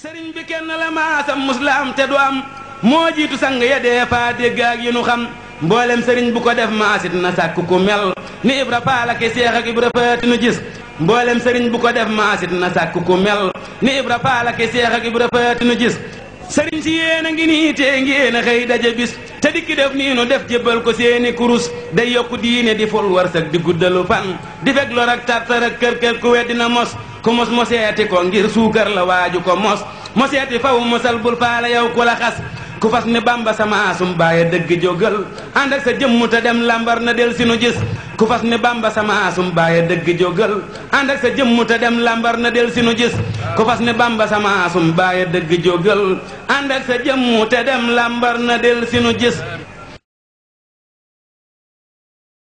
sëriñ bi kenn la maasam muslam te du am moo jiitu sang ya dee faa dégg ak yi nu xam mboolem sëriñ bu ko def maasit na sàkk ku mel ni Ibra Faal ak Seex ak Ibra Faati nu gis mboolem sëriñ bu ko def maasit na sàkk ku mel ni Ibra Faal ak Seex ak Ibra Faati nu gis sëriñ si yéen a ngi nii tee ngeen a xëy daje bis te dikki def nii nu def jébbal ko seeni kurus day yokku diine di ful warsak di guddalu fan di fekk lor ak tartar ak kër-kër ku weddina mos ku mos moseeti ko ngir suukar la waaju ko mos moseeti faw mosal bul faale yow ku la xas ku fas ni Bamba samaasum baaye dëgg jógal ànd ak sa jëmmu te dem lambar na del si nu gis ku fas ni Bamba samaasum baaye dëgg jógal ànd ak sa jëmmu te dem lambar na del si nu gis ku fas ni Bamba samaasum baaye dëgg jógal ànd ak sa jëmmu te dem lambar na del si nu gis